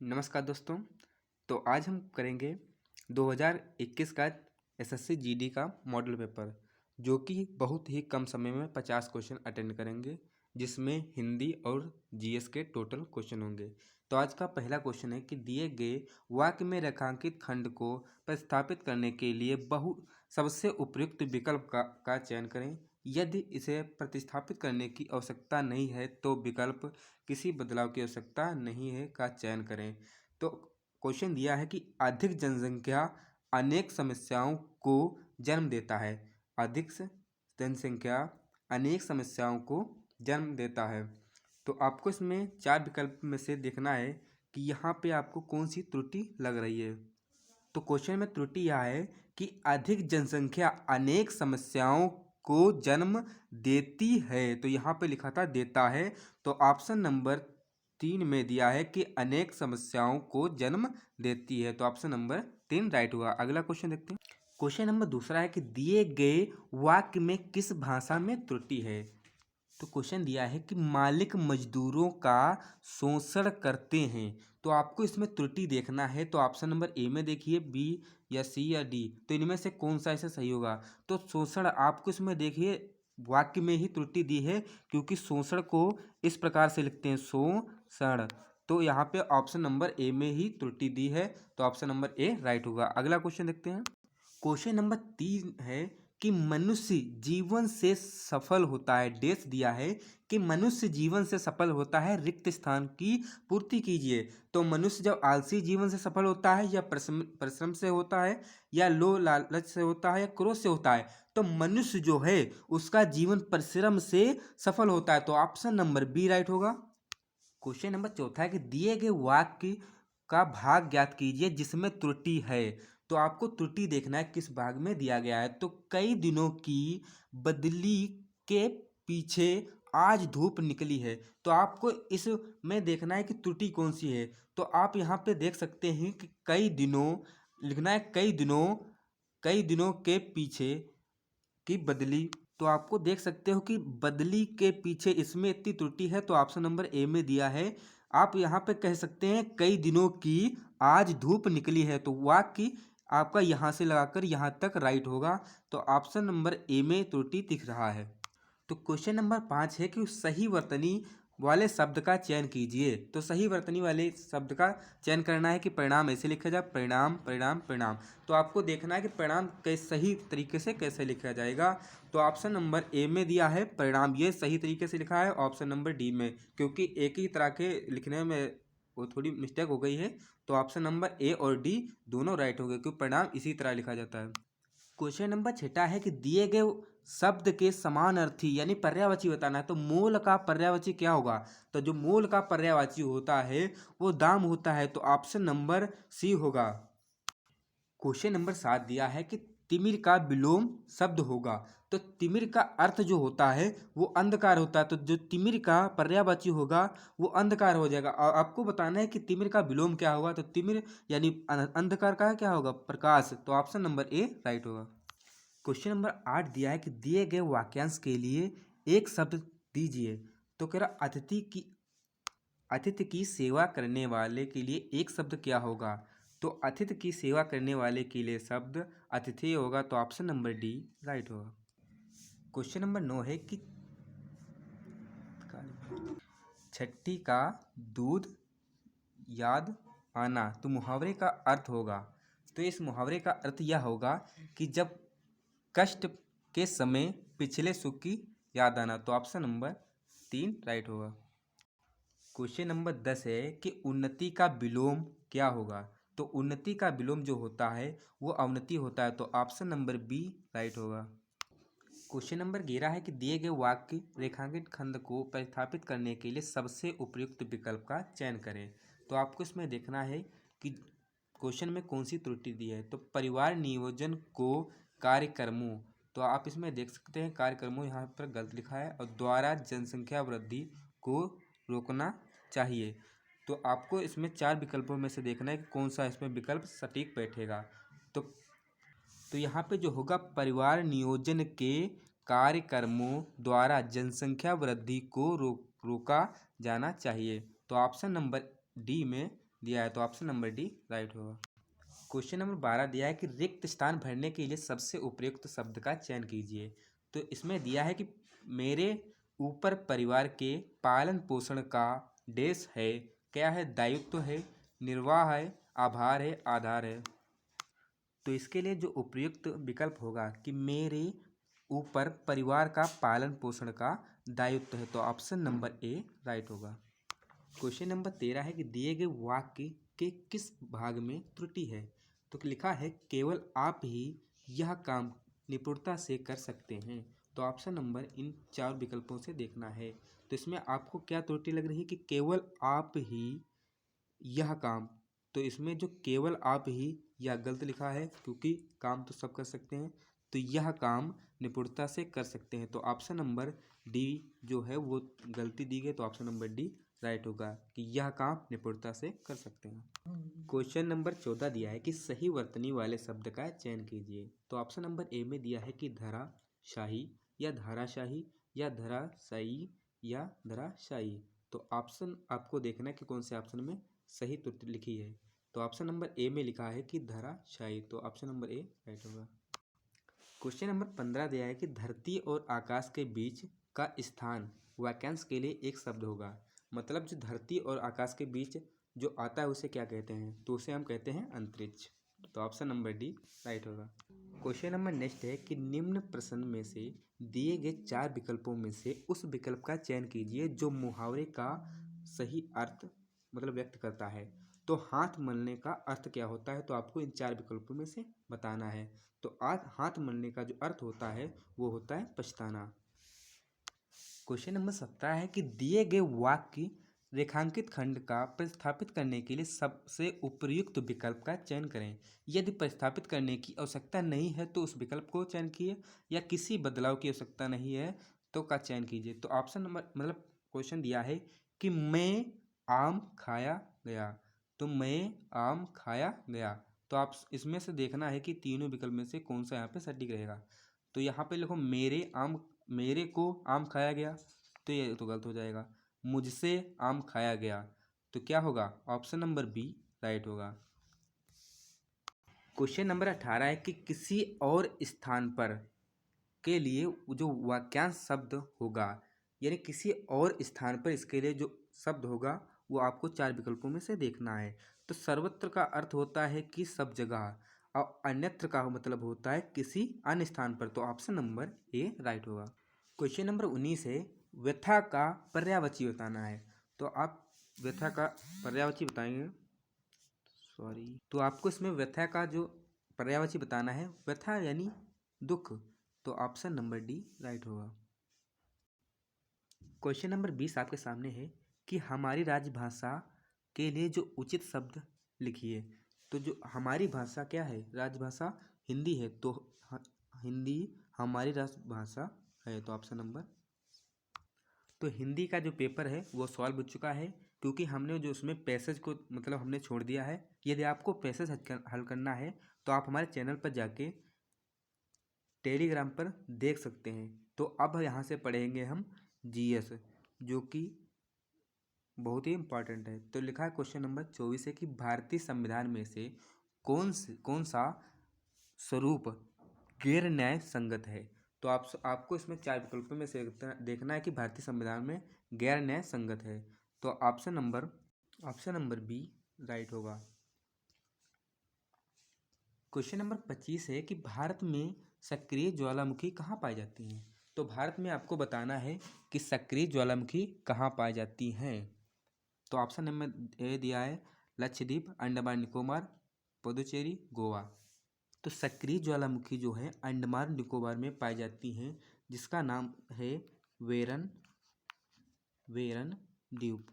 नमस्कार दोस्तों। तो आज हम करेंगे 2021 का एसएससी जीडी का मॉडल पेपर, जो कि बहुत ही कम समय में 50 क्वेश्चन अटेंड करेंगे, जिसमें हिंदी और जीएस के टोटल क्वेश्चन होंगे। तो आज का पहला क्वेश्चन है कि दिए गए वाक्य में रेखांकित खंड को प्रतिस्थापित करने के लिए सबसे उपयुक्त विकल्प का चयन करें। यदि इसे प्रतिस्थापित करने की आवश्यकता नहीं है तो विकल्प किसी बदलाव की आवश्यकता नहीं है का चयन करें। तो क्वेश्चन दिया है कि अधिक जनसंख्या अनेक समस्याओं को जन्म देता है। अधिक जनसंख्या अनेक समस्याओं को जन्म देता है। तो आपको इसमें 4 विकल्प में से देखना है कि यहाँ पे आपको कौन सी त्रुटि लग रही है। तो क्वेश्चन में त्रुटि यह है कि अधिक जनसंख्या अनेक समस्याओं को जन्म देती है। तो यहाँ पे लिखा था देता है, तो ऑप्शन नंबर 3 में दिया है कि अनेक समस्याओं को जन्म देती है। तो ऑप्शन नंबर 3 राइट हुआ। अगला क्वेश्चन देखते हैं। क्वेश्चन नंबर दूसरा है कि दिए गए वाक्य में किस भाषा में त्रुटि है। तो क्वेश्चन दिया है कि मालिक मजदूरों का शोषण करते हैं। तो आपको इसमें त्रुटि देखना है। तो ऑप्शन नंबर ए में देखिए, बी या सी या डी, तो इनमें से कौन सा ऐसे सही होगा। तो शोषण आपको इसमें देखिए वाक्य में ही त्रुटि दी है, क्योंकि शोषण को इस प्रकार से लिखते हैं शोषण। तो यहाँ पे ऑप्शन नंबर ए में ही त्रुटि दी है। तो ऑप्शन नंबर ए राइट होगा। अगला क्वेश्चन देखते हैं। क्वेश्चन नंबर 3 है कि मनुष्य जीवन से सफल होता है। डेश दिया है कि मनुष्य जीवन से सफल होता है, रिक्त स्थान की पूर्ति कीजिए। तो मनुष्य जब आलसी जीवन से सफल होता है, या परिश्रम से होता है, या लोभ लालच से होता है, या क्रोध से होता है। तो मनुष्य जो है उसका जीवन परिश्रम से सफल होता है। तो ऑप्शन नंबर बी राइट होगा। क्वेश्चन नंबर चौथा है कि दिए गए वाक्य का भाग ज्ञात कीजिए जिसमें त्रुटि है। तो आपको त्रुटि देखना है किस भाग में दिया गया है। तो कई दिनों की बदली के पीछे आज धूप निकली है। तो आपको इसमें देखना है कि त्रुटि कौन सी है। तो आप यहाँ पे देख सकते हैं कि कई दिनों लिखना है, कई दिनों के पीछे की बदली। तो आपको देख सकते हो कि बदली के पीछे इसमें इतनी त्रुटि है। तो ऑप्शन नंबर ए में दिया है। आप यहाँ पे कह सकते हैं कई दिनों की आज धूप निकली है। तो वाक्य आपका यहाँ से लगाकर यहाँ तक राइट होगा। तो ऑप्शन नंबर ए में त्रुटि दिख रहा है। तो क्वेश्चन नंबर 5 है कि सही वर्तनी वाले शब्द का चयन कीजिए। तो सही वर्तनी वाले शब्द का चयन करना है कि परिणाम ऐसे लिखा जाए, परिणाम परिणाम परिणाम। तो आपको देखना है कि परिणाम सही तरीके से कैसे लिखा जाएगा। तो ऑप्शन नंबर ए में दिया है परिणाम, ये सही तरीके से लिखा है। ऑप्शन नंबर डी में, क्योंकि एक ही तरह के लिखने में वो थोड़ी मिस्टेक हो गई है। तो ऑप्शन नंबर ए और डी दोनों राइट हो गए, क्योंकि परिणाम इसी तरह लिखा जाता है। क्वेश्चन नंबर 6 है कि दिए गए शब्द के समानार्थी यानी पर्यायवाची बताना है। तो मोल का पर्यायवाची क्या होगा। तो जो मोल का पर्यायवाची होता है वो दाम होता है। तो ऑप्शन नंबर सी होगा। क्वेश्चन नंबर 7 दिया है कि तिमिर का विलोम शब्द होगा। तो तिमिर का अर्थ जो होता है वो अंधकार होता है। तो जो तिमिर का पर्यायवाची होगा वो अंधकार हो जाएगा। और आपको बताना है कि तिमिर का विलोम क्या होगा। तो तिमिर यानी अंधकार का क्या होगा, प्रकाश। तो ऑप्शन नंबर ए राइट होगा। क्वेश्चन नंबर 8 दिया है कि दिए गए वाक्यांश के लिए एक शब्द दीजिए। तो कह रहा अतिथि की सेवा करने वाले के लिए एक शब्द क्या होगा। तो अतिथि की सेवा करने वाले के लिए शब्द अतिथि होगा। तो ऑप्शन नंबर डी राइट होगा। क्वेश्चन नंबर 9 है कि छठी का दूध याद आना तो मुहावरे का अर्थ होगा। तो इस मुहावरे का अर्थ यह होगा कि जब कष्ट के समय पिछले सुख की याद आना। तो ऑप्शन नंबर 3 राइट होगा। क्वेश्चन नंबर 10 है कि उन्नति का विलोम क्या होगा। तो उन्नति का विलोम जो होता है वो अवनति होता है। तो ऑप्शन नंबर बी राइट होगा। क्वेश्चन नंबर 11 है कि दिए गए वाक्य रेखांकित खंड को प्रतिस्थापित करने के लिए सबसे उपयुक्त विकल्प का चयन करें। तो आपको इसमें देखना है कि क्वेश्चन में कौन सी त्रुटि दी है। तो परिवार नियोजन को कार्यक्रमों, तो आप इसमें देख सकते हैं कार्यक्रमों यहाँ पर गलत लिखा है, और द्वारा जनसंख्या वृद्धि को रोकना चाहिए। तो आपको इसमें 4 विकल्पों में से देखना है कि कौन सा इसमें विकल्प सटीक बैठेगा। तो यहाँ पे जो होगा परिवार नियोजन के कार्यक्रमों द्वारा जनसंख्या वृद्धि को रोका जाना चाहिए। तो ऑप्शन नंबर डी में दिया है, तो ऑप्शन नंबर डी राइट होगा। क्वेश्चन नंबर 12 दिया है कि रिक्त स्थान भरने के लिए सबसे उपयुक्त शब्द का चयन कीजिए। तो इसमें दिया है कि मेरे ऊपर परिवार के पालन पोषण का डेश है, क्या है, दायित्व है, निर्वाह है, आभार है, आधार है। तो इसके लिए जो उपयुक्त विकल्प होगा कि मेरे ऊपर परिवार का पालन पोषण का दायित्व है, तो ऑप्शन नंबर ए राइट होगा। क्वेश्चन नंबर 13 है कि दिए गए वाक्य के किस भाग में त्रुटि है। तो लिखा है केवल आप ही यह काम निपुणता से कर सकते हैं। तो ऑप्शन नंबर इन 4 विकल्पों से देखना है। तो इसमें आपको क्या त्रुटि लग रही है कि केवल आप ही यह काम। तो इसमें जो केवल आप ही यह गलत लिखा है, क्योंकि काम तो सब कर सकते हैं। तो यह काम निपुणता से कर सकते हैं, तो ऑप्शन नंबर डी जो है वो गलती दी गई, तो ऑप्शन नंबर डी राइट होगा कि यह काम निपुणता से कर सकते हैं। क्वेश्चन नंबर 14 दिया है कि सही वर्तनी वाले शब्द का चयन कीजिए। तो ऑप्शन नंबर ए में दिया है कि धराशाही या धाराशाही या धराशायी या धराशायी। तो ऑप्शन आपको देखना है कि कौन से ऑप्शन में सही त्रुटि लिखी है। तो ऑप्शन नंबर ए में लिखा है कि धराशायी, तो ऑप्शन नंबर ए राइट होगा। क्वेश्चन नंबर 15 दिया है कि धरती और आकाश के बीच का स्थान वाक्यांश के लिए एक शब्द होगा। मतलब जो धरती और आकाश के बीच जो आता है उसे क्या कहते हैं, तो उसे हम कहते हैं अंतरिक्ष। तो ऑप्शन नंबर डी राइट होगा। क्वेश्चन नंबर नेक्स्ट है कि निम्न प्रश्न में से दिए गए 4 विकल्पों में से उस विकल्प का चयन कीजिए जो मुहावरे का सही अर्थ मतलब व्यक्त करता है। तो हाथ मलने का अर्थ क्या होता है, तो आपको इन 4 विकल्पों में से बताना है। तो आज हाथ मलने का जो अर्थ होता है वो होता है पछताना। क्वेश्चन नंबर 17 है कि दिए गए वाक्य रेखांकित खंड का प्रतिस्थापित करने के लिए सबसे उपयुक्त विकल्प का चयन करें। यदि प्रतिस्थापित करने की आवश्यकता नहीं है तो उस विकल्प को चयन कीजिए, या किसी बदलाव की आवश्यकता नहीं है तो का चयन कीजिए। तो ऑप्शन नंबर मतलब क्वेश्चन दिया है कि मैं आम खाया गया, तो मैं आम खाया गया। तो आप इसमें से देखना है कि तीनों विकल्प में से कौन सा यहाँ पे सटीक रहेगा। तो यहाँ पे लिखो मेरे को आम खाया गया, तो ये तो गलत हो जाएगा। मुझसे आम खाया गया, तो क्या होगा, ऑप्शन नंबर बी राइट होगा। क्वेश्चन नंबर 18 है कि किसी और स्थान पर के लिए जो वाक्यांश शब्द होगा, यानी किसी और स्थान पर इसके लिए जो शब्द होगा वो आपको 4 विकल्पों में से देखना है। तो सर्वत्र का अर्थ होता है कि सब जगह, और अन्यत्र का मतलब होता है किसी अन्य स्थान पर, तो ऑप्शन नंबर ए राइट होगा। क्वेश्चन नंबर 19 है व्यथा का पर्यायवाची बताना है। तो आप व्यथा का पर्यायवाची बताएंगे, तो आपको इसमें व्यथा का जो पर्यायवाची बताना है, व्यथा यानी दुख, तो ऑप्शन नंबर डी राइट होगा। क्वेश्चन नंबर 20 आपके सामने है कि हमारी राजभाषा के लिए जो उचित शब्द लिखिए। तो जो हमारी भाषा क्या है, राजभाषा हिंदी है, तो हिंदी हमारी राजभाषा है, तो ऑप्शन नंबर। तो हिंदी का जो पेपर है वो सॉल्व हो चुका है, क्योंकि हमने जो उसमें पैसेज को मतलब हमने छोड़ दिया है। यदि आपको पैसेज हल करना है तो आप हमारे चैनल पर जाके टेलीग्राम पर देख सकते हैं। तो अब यहाँ से पढ़ेंगे हम जीएस, जो कि बहुत ही इम्पोर्टेंट है। तो लिखा है क्वेश्चन नंबर 24 है कि भारतीय संविधान में से कौन सा स्वरूप गैर न्याय संगत है। तो आपको इसमें 4 विकल्पों में से देखना है कि भारतीय संविधान में गैर न्याय संगत है, तो ऑप्शन नंबर बी राइट होगा। क्वेश्चन नंबर 25 है कि भारत में सक्रिय ज्वालामुखी कहाँ पाई जाती हैं। तो भारत में आपको बताना है कि सक्रिय ज्वालामुखी कहाँ पाई जाती हैं। तो ऑप्शन नंबर ए दिया है लक्षद्वीप, अंडमान निकोबार, पुदुचेरी, गोवा। तो सक्रिय ज्वालामुखी जो है अंडमान निकोबार में पाई जाती हैं, जिसका नाम है वेरन द्वीप।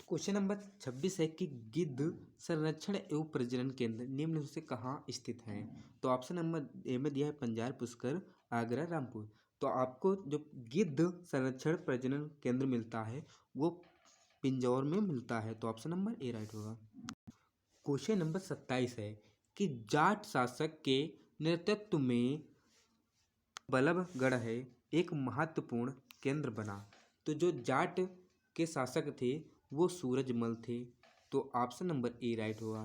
क्वेश्चन नंबर 26 है कि गिद्ध संरक्षण एवं प्रजनन केंद्र निम्न से कहाँ स्थित हैं। तो ऑप्शन नंबर ए में दिया है पंजाब, पुष्कर, आगरा, रामपुर। तो आपको जो गिद्ध संरक्षण प्रजनन केंद्र मिलता है वो पिंजौर में मिलता है, तो ऑप्शन नंबर ए राइट होगा। क्वेश्चन नंबर 27 है कि जाट शासक के नेतृत्व में बल्लभगढ़ है एक महत्वपूर्ण केंद्र बना। तो जो जाट के शासक थे वो सूरजमल थे। तो ऑप्शन नंबर ए राइट होगा।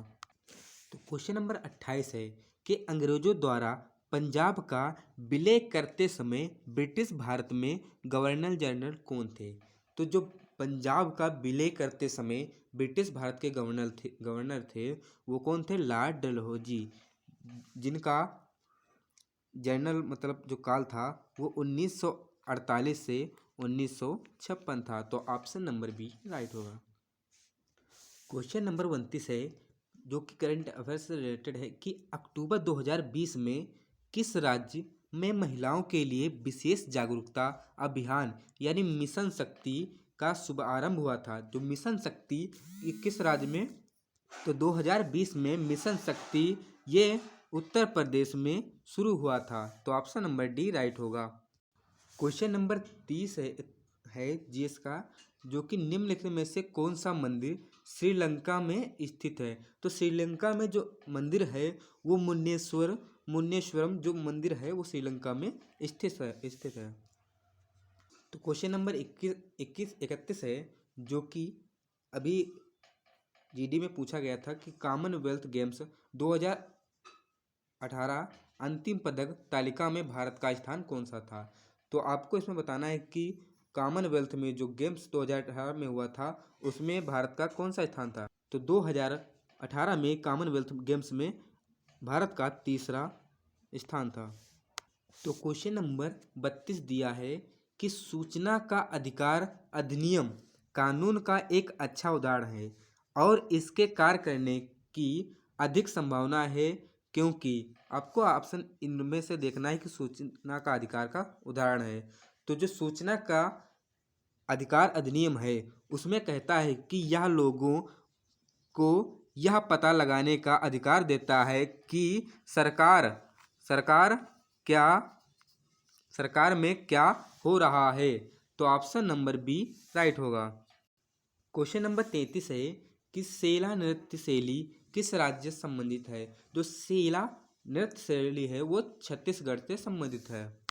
तो क्वेश्चन नंबर 28 है कि अंग्रेजों द्वारा पंजाब का विलय करते समय ब्रिटिश भारत में गवर्नर जनरल कौन थे। तो जो पंजाब का विलय करते समय ब्रिटिश भारत के गवर्नर थे वो कौन थे, लॉर्ड डलहौजी, जिनका जनरल मतलब जो काल था वो 1948 से 1956 था। तो ऑप्शन नंबर बी राइट होगा। क्वेश्चन नंबर 29 है जो कि करंट अफेयर्स से रिलेटेड है कि अक्टूबर 2020 में किस राज्य में महिलाओं के लिए विशेष जागरूकता अभियान यानी मिशन शक्ति का शुभारंभ हुआ था। जो मिशन शक्ति ये किस राज्य में, तो 2020 में मिशन शक्ति ये उत्तर प्रदेश में शुरू हुआ था। तो ऑप्शन नंबर डी राइट होगा। क्वेश्चन नंबर 30 है जीएस का, जो कि निम्नलिखित में से कौन सा मंदिर श्रीलंका में स्थित है। तो श्रीलंका में जो मंदिर है वो मुन्नेश्वरम जो मंदिर है वो श्रीलंका में स्थित है। तो क्वेश्चन नंबर 31 है जो कि अभी जीडी में पूछा गया था कि कॉमनवेल्थ गेम्स 2018 अंतिम पदक तालिका में भारत का स्थान कौन सा था। तो आपको इसमें बताना है कि कॉमनवेल्थ में जो गेम्स 2018 में हुआ था उसमें भारत का कौन सा स्थान था। तो 2018 में कॉमनवेल्थ गेम्स में भारत का तीसरा स्थान था। तो क्वेश्चन नंबर 32 दिया है कि सूचना का अधिकार अधिनियम कानून का एक अच्छा उदाहरण है और इसके कार्य करने की अधिक संभावना है क्योंकि आपको ऑप्शन इनमें से देखना है कि सूचना का अधिकार का उदाहरण है। तो जो सूचना का अधिकार अधिनियम है उसमें कहता है कि यह लोगों को यह पता लगाने का अधिकार देता है कि सरकार में क्या हो रहा है। तो ऑप्शन नंबर बी राइट होगा। क्वेश्चन नंबर 33 है कि सेला नृत्य शैली किस राज्य से संबंधित है। जो सेला नृत्य शैली है वो छत्तीसगढ़ से संबंधित है।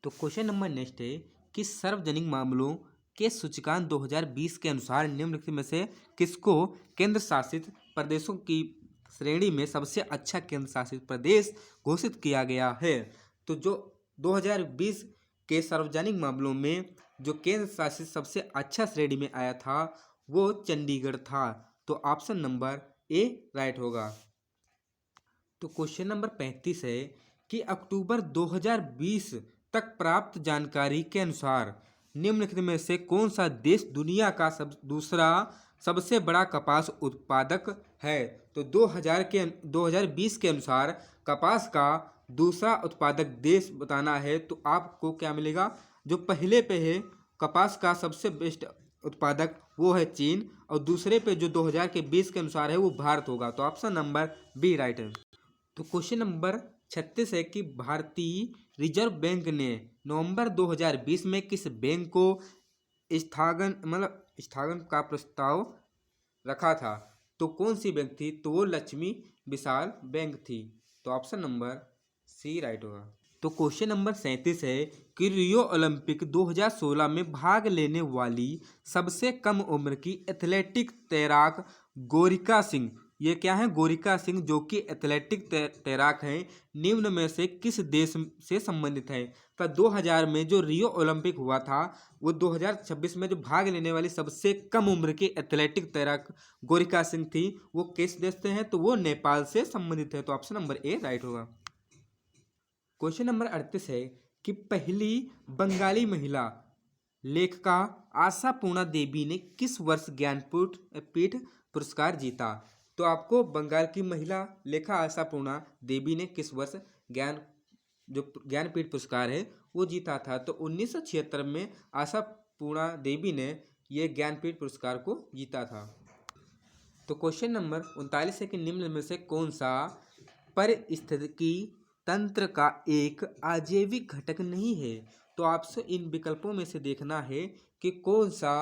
तो क्वेश्चन नंबर नेक्स्ट है कि सार्वजनिक मामलों के सूचकांक 2020 के अनुसार निम्नलिखित में से किसको केंद्र शासित प्रदेशों की श्रेणी में सबसे अच्छा केंद्र शासित प्रदेश घोषित किया गया है। तो जो 2020 के सार्वजनिक मामलों में जो केंद्र शासित सबसे अच्छा श्रेणी में आया था वो चंडीगढ़ था। तो ऑप्शन नंबर ए राइट होगा। तो क्वेश्चन नंबर 35 है कि अक्टूबर 2020 तक प्राप्त जानकारी के अनुसार निम्नलिखित में से कौन सा देश दुनिया का दूसरा सबसे बड़ा कपास उत्पादक है। तो 2020 के अनुसार कपास का दूसरा उत्पादक देश बताना है। तो आपको क्या मिलेगा, जो पहले पे है कपास का सबसे बेस्ट उत्पादक वो है चीन और दूसरे पे जो 2020 के अनुसार है वो भारत होगा। तो ऑप्शन नंबर बी राइट है। तो क्वेश्चन नंबर 36 है कि भारतीय रिजर्व बैंक ने नवंबर 2020 में किस बैंक को स्थगन का प्रस्ताव रखा था। तो कौन सी बैंक थी, तो वो लक्ष्मी विशाल बैंक थी। तो ऑप्शन नंबर सी राइट होगा। तो क्वेश्चन नंबर 37 है कि रियो ओलंपिक 2016 में भाग लेने वाली सबसे कम उम्र की एथलेटिक तैराक गोरिका सिंह, ये क्या है गोरिका सिंह जो कि एथलेटिक तैराक हैं, निम्न में से किस देश से संबंधित है। तो 2000 में जो रियो ओलंपिक हुआ था वो 2026 में जो भाग लेने वाली सबसे कम उम्र की एथलेटिक तैराक गोरिका सिंह थी वो किस देश से हैं, तो वो नेपाल से संबंधित है। तो ऑप्शन नंबर ए राइट होगा। क्वेश्चन नंबर 38 है कि पहली बंगाली महिला लेखिका आशापूर्णा देवी ने किस वर्ष ज्ञानपीठ पुरस्कार जीता। तो आपको बंगाल की महिला लेखा आशापूर्णा देवी ने किस वर्ष ज्ञानपीठ पुरस्कार है वो जीता था। तो 1976 में आशापूर्णा देवी ने ये ज्ञानपीठ पुरस्कार को जीता था। तो क्वेश्चन नंबर 39 है कि निम्न में से कौन सा पारिस्थितिकी तंत्र का एक अजैविक घटक नहीं है। तो आपसे इन विकल्पों में से देखना है कि कौन सा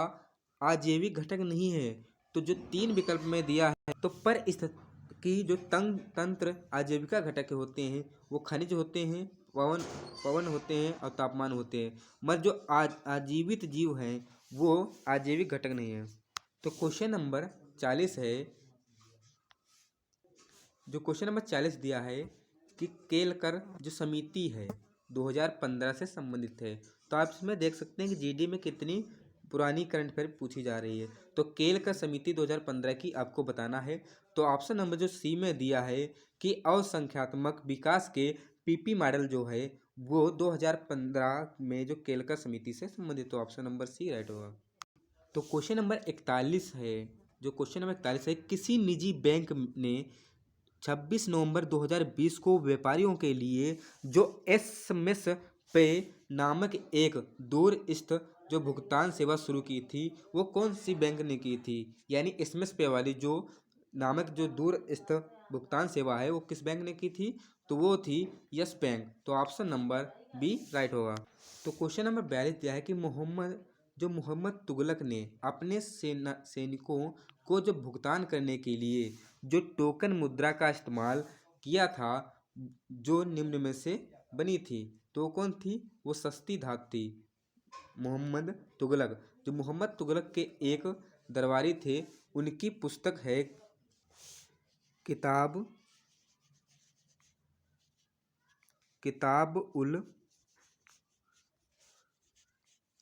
अजैविक घटक नहीं है। तो जो 3 विकल्प में दिया है तो पारिस्थितिकी जो तंत्र आजीविका घटक होते हैं वो खनिज होते हैं, पवन पवन होते हैं और तापमान होते हैं, मगर जो आजीवित जीव हैं वो आजीविक घटक नहीं है। तो क्वेश्चन नंबर 40 है, जो क्वेश्चन नंबर 40 दिया है कि केलकर जो समिति है 2015 से संबंधित है। तो आप इसमें देख सकते हैं कि जीडी में कितनी पुरानी करंट अफेयर पूछी जा रही है। तो केलकर समिति 2015 की आपको बताना है। तो ऑप्शन नंबर जो सी में दिया है कि असंख्यात्मक विकास के पीपी मॉडल जो है वो 2015 में जो केलकर समिति से संबंधित, तो ऑप्शन नंबर सी राइट होगा। तो क्वेश्चन नंबर 41 है, जो क्वेश्चन नंबर 41 है, किसी निजी बैंक ने 26 नवंबर 2020 को व्यापारियों के लिए जो एसएमएस पे नामक एक दूरस्थ जो भुगतान सेवा शुरू की थी वो कौन सी बैंक ने की थी? यानी एसएमएस पे वाली जो नामक जो दूरस्थ भुगतान सेवा है वो किस बैंक ने की थी? तो वो थी यस बैंक। तो ऑप्शन नंबर बी राइट होगा। तो क्वेश्चन नंबर 42 दिया है कि मोहम्मद तुगलक ने अपने सैनिकों को जो भुगतान करने के लिए जो टोकन मुद्रा का इस्तेमाल किया था जो निम्न में से बनी थी, तो कौन थी? वो सस्ती धातु थी। मोहम्मद तुगलक, जो मोहम्मद तुगलक के एक दरबारी थे, उनकी पुस्तक है किताब उल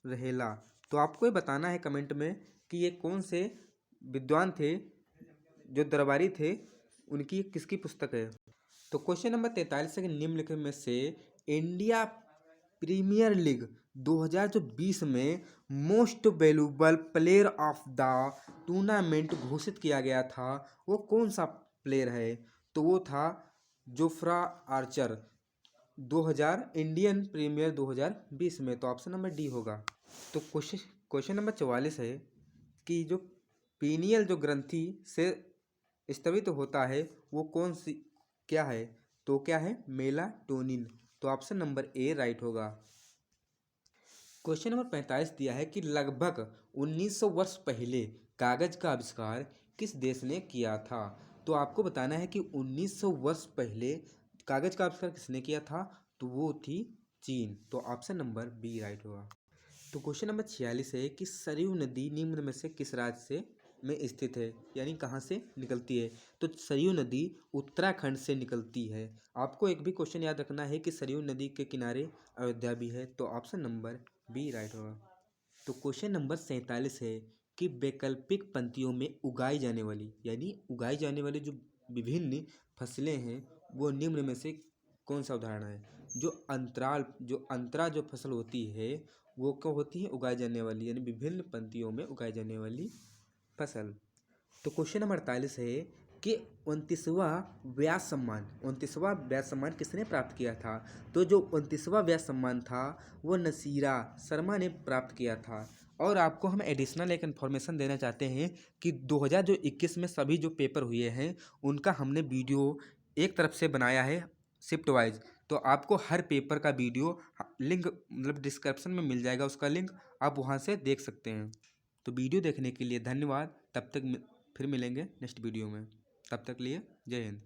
रहेला। तो आपको ये बताना है कमेंट में कि ये कौन से विद्वान थे जो दरबारी थे, उनकी किसकी पुस्तक है। तो क्वेश्चन नंबर 43 है कि निम्नलिखित में से इंडिया प्रीमियर लीग 2020 में most valuable player of the tournament घोषित किया गया था, वो कौन सा प्लेयर है? तो वो था जोफ्रा आर्चर 2000 इंडियन प्रीमियर 2020 में। तो ऑप्शन नंबर डी होगा। तो क्वेश्चन नंबर 44 है कि जो पीनियल जो ग्रंथि से स्रावित होता है वो कौन सी क्या है? तो क्या है? मेलाटोनिन। तो ऑप्शन नंबर ए राइट होगा। क्वेश्चन नंबर 45 दिया है कि लगभग 1900 वर्ष पहले कागज का आविष्कार किस देश ने किया था? तो आपको बताना है कि 1900 वर्ष पहले कागज का आविष्कार किसने किया था? तो वो थी चीन। तो ऑप्शन नंबर बी राइट होगा। तो क्वेश्चन नंबर 46 है कि सरयू नदी निम्न में से किस राज्य से में स्थित है, यानी कहाँ से निकलती है? तो सरयू नदी उत्तराखंड से निकलती है। आपको एक भी क्वेश्चन याद रखना है कि सरयू नदी के किनारे अयोध्या भी है। तो ऑप्शन नंबर बी राइट होगा। तो क्वेश्चन नंबर 47 है कि वैकल्पिक पंक्तियों में उगाई जाने वाली, यानी उगाई जाने वाली जो विभिन्न फसलें हैं वो निम्न में से कौन सा उदाहरण है? जो अंतरा जो फसल होती है वो क्या होती है? उगाई जाने वाली, यानी विभिन्न पंक्तियों में उगाई जाने वाली फसल। तो क्वेश्चन नंबर 48 है कि 29वां व्यास सम्मान किसने प्राप्त किया था? तो जो 29वां व्यास सम्मान था वो नसीरा शर्मा ने प्राप्त किया था। और आपको हम एडिशनल एक इन्फॉर्मेशन देना चाहते हैं कि 2021 में सभी जो पेपर हुए हैं उनका हमने वीडियो एक तरफ से बनाया है शिफ्ट वाइज। तो आपको हर पेपर का वीडियो लिंक मतलब डिस्क्रिप्शन में मिल जाएगा, उसका लिंक आप वहाँ से देख सकते हैं। तो वीडियो देखने के लिए धन्यवाद। तब तक फिर मिलेंगे नेक्स्ट वीडियो में। तब तक लिए जय हिंद।